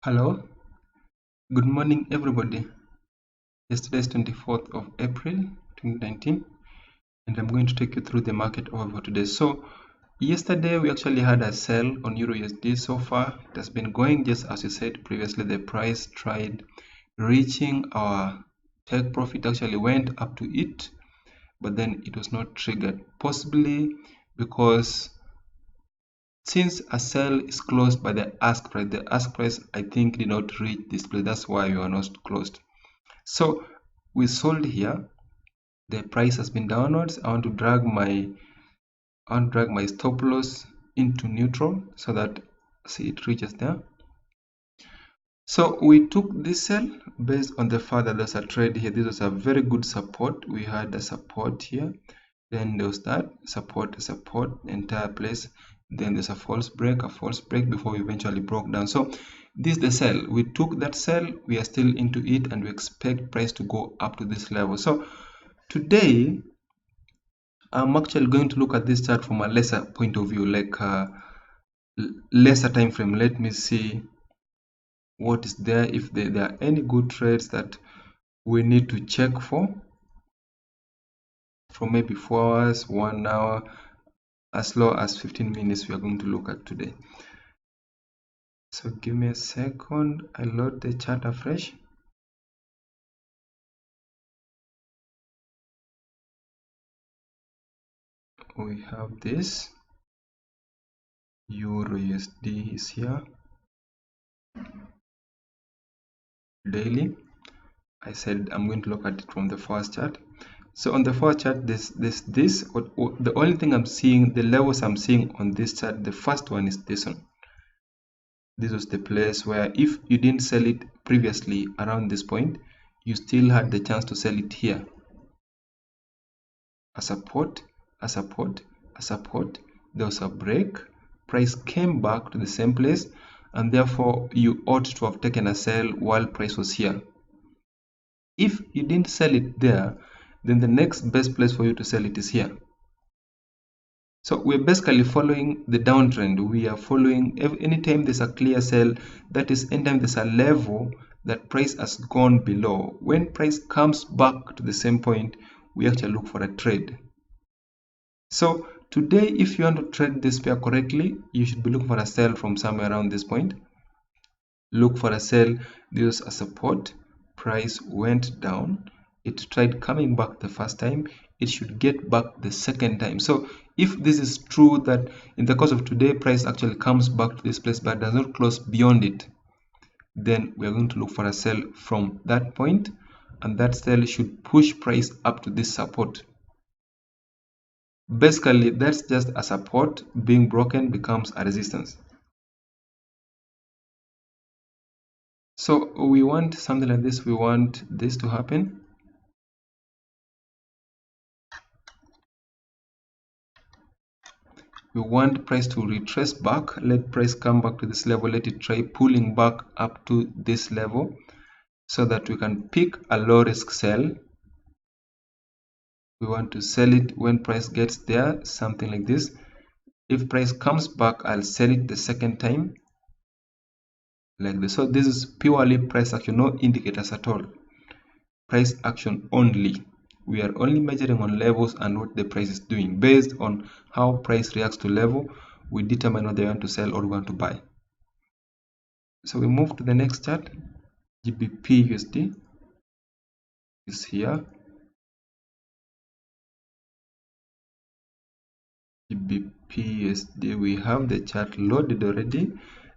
Hello, good morning everybody. Yesterday is 24th of April 2019 and I'm going to take you through the market overview today. So yesterday we actually had a sell on Euro USD. So far it has been going just as we said previously. The price tried reaching our take profit, actually went up to it, but then it was not triggered, possibly because since a sell is closed by the ask price I think did not reach this place. That's why we are not closed. So we sold here. The price has been downwards. I want to drag my stop loss into neutral so that it reaches there. So we took this sell based on the fact that there's a trade here. This was a very good support. We had a support here, then there was that support, entire place. Then there's a false break before we eventually broke down. So this is the sell. We took that sell, we are still into it, and we expect price to go up to this level. So today I'm actually going to look at this chart from a lesser point of view, like lesser time frame. Let me see what is there, if there are any good trades that we need to check for from maybe 4 hours, 1 hour, as low as 15 minutes we are going to look at today. So give me a second, I load the chart afresh. We have this Euro USD is here, daily. I said I'm going to look at it from the first chart. So on the first chart, the only thing I'm seeing, the levels I'm seeing on this chart, the first one is this one. This was the place where if you didn't sell it previously around this point, you still had the chance to sell it here. A support, a support, a support. There was a break. Price came back to the same place, and therefore you ought to have taken a sell while price was here. If you didn't sell it there, then the next best place for you to sell it is here. So we're basically following the downtrend. We are following anytime there's a clear sell, that is anytime there's a level that price has gone below. When price comes back to the same point, we actually look for a trade. So today, if you want to trade this pair correctly, you should be looking for a sell from somewhere around this point. Look for a sell. This was a support. Price went down. It tried coming back the first time. It should get back the second time. So if this is true, that in the course of today price actually comes back to this place but does not close beyond it, then we are going to look for a sell from that point, and that sell should push price up to this support. Basically that's just a support being broken becomes a resistance. So we want something like this. We want this to happen. We want price to retrace back. Let price come back to this level. Let it try pulling back up to this level so that we can pick a low risk sell. We want to sell it when price gets there, something like this. If price comes back, I'll sell it the second time like this. So this is purely price action, no indicators at all. Price action only. We are only measuring on levels and what the price is doing. Based on how price reacts to level, we determine whether we want to sell or we want to buy. So we move to the next chart. GBP USD is here. GBP USD, we have the chart loaded already.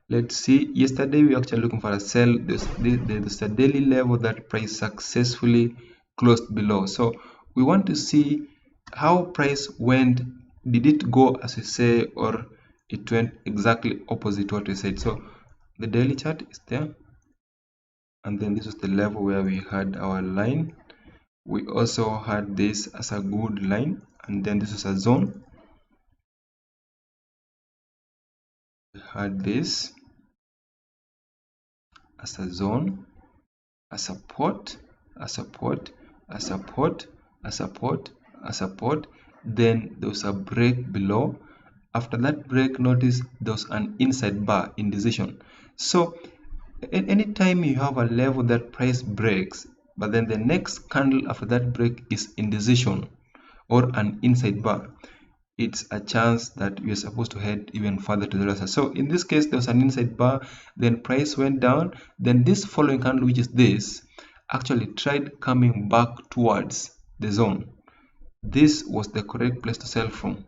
Let's see. Yesterday we actually looking for a sell. There's a daily level that price successfully closed below. So we want to see how price went. Did it go as we say, or it went exactly opposite what we said? So the daily chart is there, and then this was the level where we had our line. We also had this as a good line, and then this is a zone. We had this as a zone, a support, a support, a support, a support, a support. Then there was a break below. After that break, notice there was an inside bar indecision. So anytime you have a level that price breaks, but then the next candle after that break is indecision or an inside bar, it's a chance that we are supposed to head even further to the downside. So in this case, there was an inside bar, then price went down, then this following candle, which is this, actually tried coming back towards the zone. This was the correct place to sell from.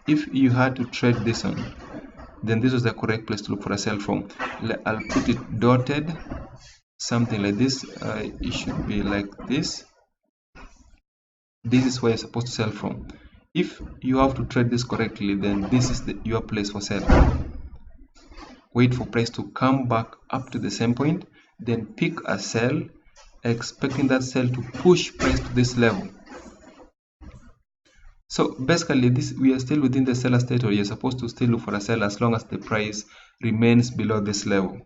If you had to trade this one, then this was the correct place to look for a sell from. I'll put it dotted, something like this. It should be like this. This is where you're supposed to sell from. If you have to trade this correctly, then this is your place for sell. Wait for price to come back up to the same point, then pick a sell, expecting that sell to push price to this level. So basically, we are still within the seller territory. You're supposed to still look for a sell as long as the price remains below this level.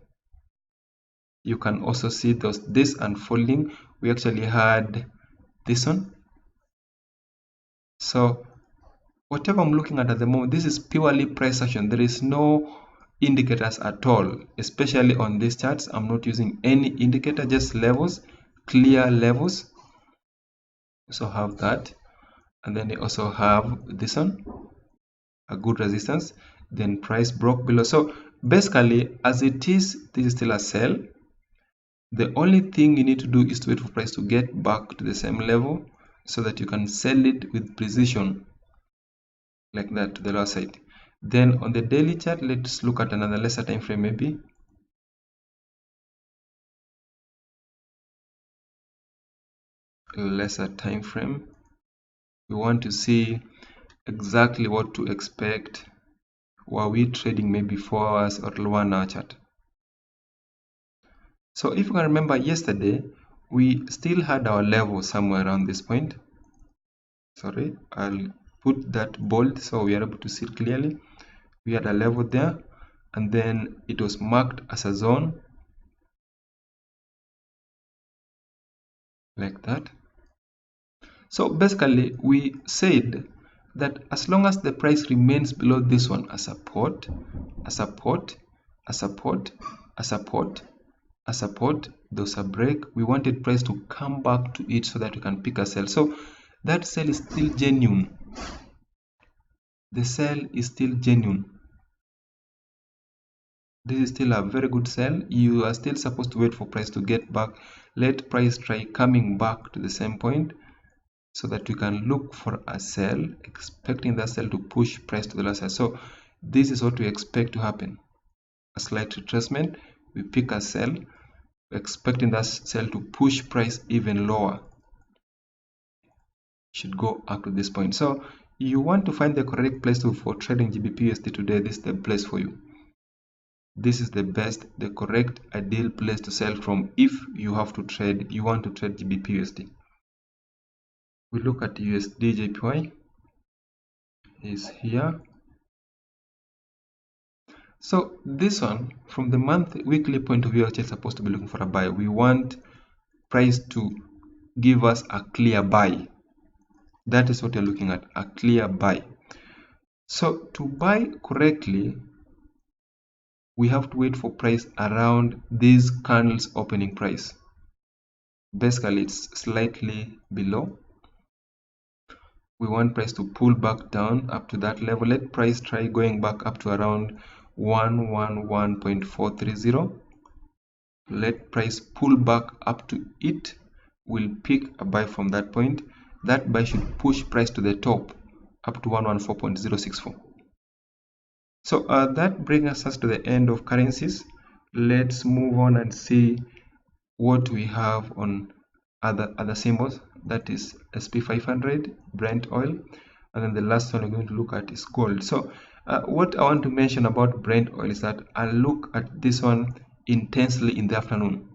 You can also see this unfolding. We actually had this one. So whatever I'm looking at the moment, this is purely price action. There is no indicators at all, especially on these charts. I'm not using any indicator, just levels, clear levels. So have that, and then you also have this one, a good resistance, then price broke below. So basically, as it is, this is still a sell. The only thing you need to do is to wait for price to get back to the same level so that you can sell it with precision, like that, to the lower side. Then on the daily chart, let's look at another lesser time frame, maybe. Lesser time frame. We want to see exactly what to expect. Were we trading maybe 4 hours or 1 hour chart? So if you can remember yesterday, we still had our level somewhere around this point. Sorry, I'll put that bold so we are able to see it clearly. We had a level there, and then it was marked as a zone, like that. So basically, we said that as long as the price remains below this one, a support, a support, a support, a support, a support, there's a break, we wanted price to come back to it so that we can pick a sell. So that sell is still genuine. The sell is still genuine. This is still a very good sell. You are still supposed to wait for price to get back. Let price try coming back to the same point so that you can look for a sell, expecting that sell to push price to the lower side. So this is what we expect to happen. A slight retracement, we pick a sell, expecting that sell to push price even lower. Should go up to this point. So you want to find the correct place for trading GBP/USD today. This is the place for you. This is the best, the correct, ideal place to sell from if you have to trade, you want to trade GBP/USD. We look at USD JPY is here. So this one, from the weekly point of view, actually supposed to be looking for a buy. We want price to give us a clear buy. That is what you're looking at, a clear buy. So to buy correctly, we have to wait for price around this candle's opening price. Basically, it's slightly below. We want price to pull back down up to that level. Let price try going back up to around 111.430. Let price pull back up to it. We'll pick a buy from that point. That buy should push price to the top up to 114.064. So that brings us to the end of currencies. Let's move on and see what we have on other symbols. That is SP500, Brent oil, and then the last one we're going to look at is gold. So what I want to mention about Brent oil is that I'll look at this one intensely in the afternoon.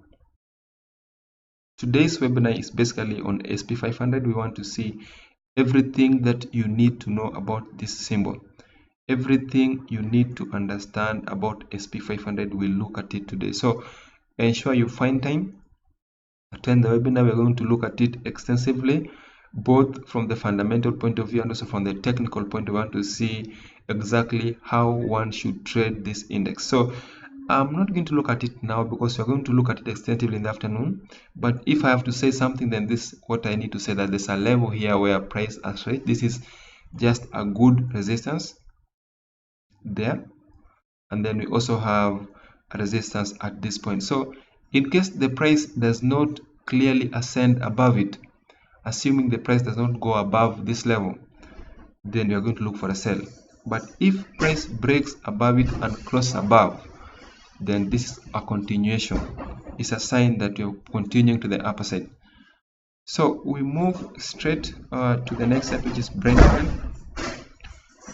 Today's webinar is basically on SP500. We want to see everything that you need to know about this symbol. Everything you need to understand about SP500, we'll look at it today. So ensure you find time, attend the webinar. We're going to look at it extensively, both from the fundamental point of view and also from the technical point of view, to see exactly how one should trade this index. So I'm not going to look at it now because we're going to look at it extensively in the afternoon. But if I have to say something, then this is what I need to say, that there's a level here where price has reached. This is just a good resistance there, and then we also have a resistance at this point. So in case the price does not clearly ascend above it, assuming the price does not go above this level, then you're going to look for a sell. But if price breaks above it and closes above, then this is a continuation. It's a sign that you're continuing to the upper side. So we move straight to the next step, which is Brent oil.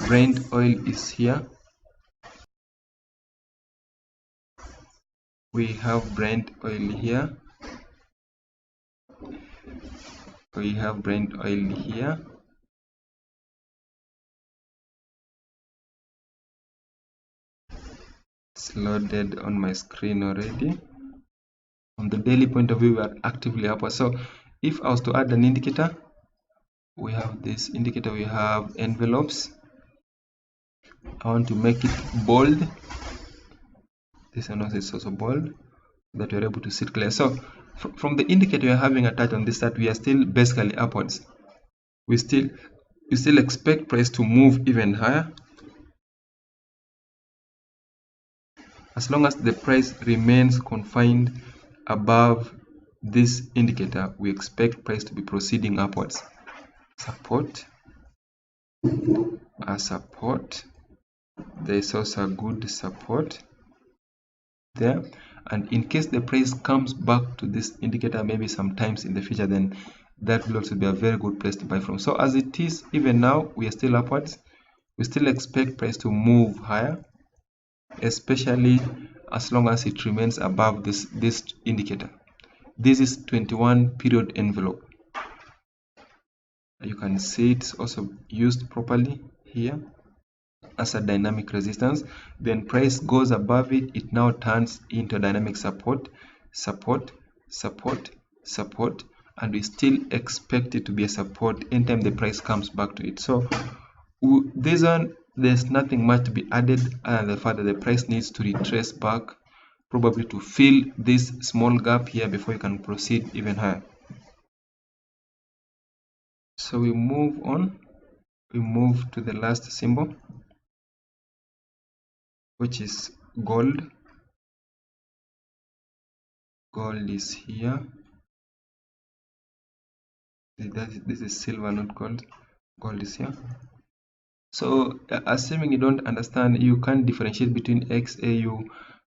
Brent oil is here. We have Brent oil here. We have Brent oil here. It's loaded on my screen already. From the daily point of view, we are actively upward. So if I was to add an indicator, we have this indicator, we have envelopes. I want to make it bold. This one is also bold, so that you're able to see it clear. So from the indicator you're having attached on this, that we are still basically upwards. We still expect price to move even higher. As long as the price remains confined above this indicator, we expect price to be proceeding upwards. Support, a support. There is also a good support there, and in case the price comes back to this indicator maybe sometimes in the future, then that will also be a very good place to buy from. So as it is, even now we are still upwards. We still expect price to move higher, especially as long as it remains above this indicator. This is 21 period envelope. You can see it's also used properly here as a dynamic resistance. Then price goes above it, it now turns into dynamic support, support, support, support, and we still expect it to be a support anytime the price comes back to it. So this one, there's nothing much to be added other than the fact that the price needs to retrace back, probably to fill this small gap here before you can proceed even higher. So we move on. We move to the last symbol, which is gold. Gold is here. This is silver, not gold. Gold is here. So assuming you don't understand, you can't differentiate between XAU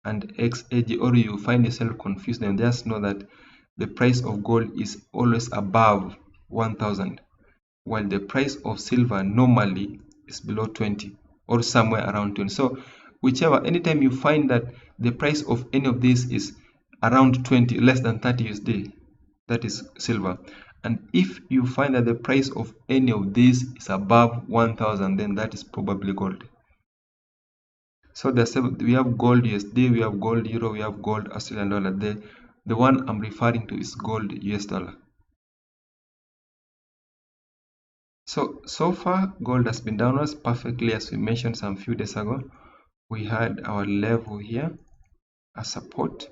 and XAG, or you find yourself confused, then just know that the price of gold is always above 1000, while the price of silver normally is below 20 or somewhere around 20. So whichever, anytime you find that the price of any of these is around 20, less than 30 USD, that is silver. And if you find that the price of any of these is above 1000, then that is probably gold. So we have gold USD, we have gold euro, we have gold Australian dollar. The one I'm referring to is gold US dollar. So far gold has been downwards perfectly, as we mentioned some few days ago. We had our level here, a support,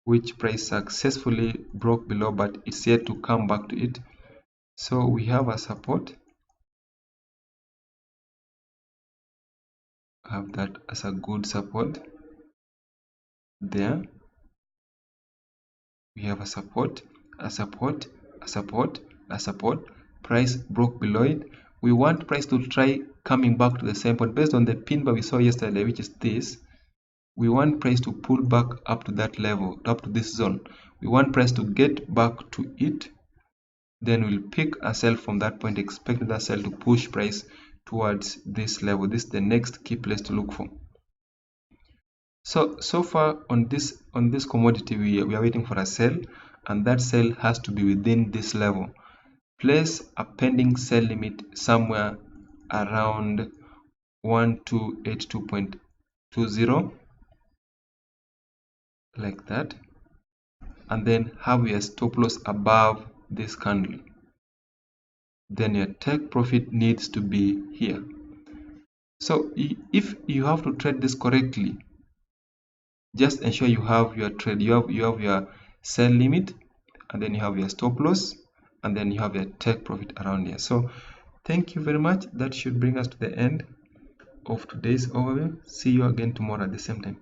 which price successfully broke below, but it's yet to come back to it. So we have a support. Have that as a good support there. We have a support, a support, a support, a support. Price broke below it. We want price to try coming back to the same point based on the pin bar we saw yesterday, which is this. We want price to pull back up to that level, up to this zone. We want price to get back to it. Then we'll pick a sell from that point, expect that sell to push price towards this level. This is the next key place to look for. So far on this commodity, we are waiting for a sell, and that sell has to be within this level. Place a pending sell limit somewhere around 1282.20, like that, and then have your stop loss above this candle. Then your take profit needs to be here. So if you have to trade this correctly, just ensure you have your trade, you have your sell limit, and then you have your stop loss, and then you have your take profit around here. So thank you very much. That should bring us to the end of today's overview. See you again tomorrow at the same time.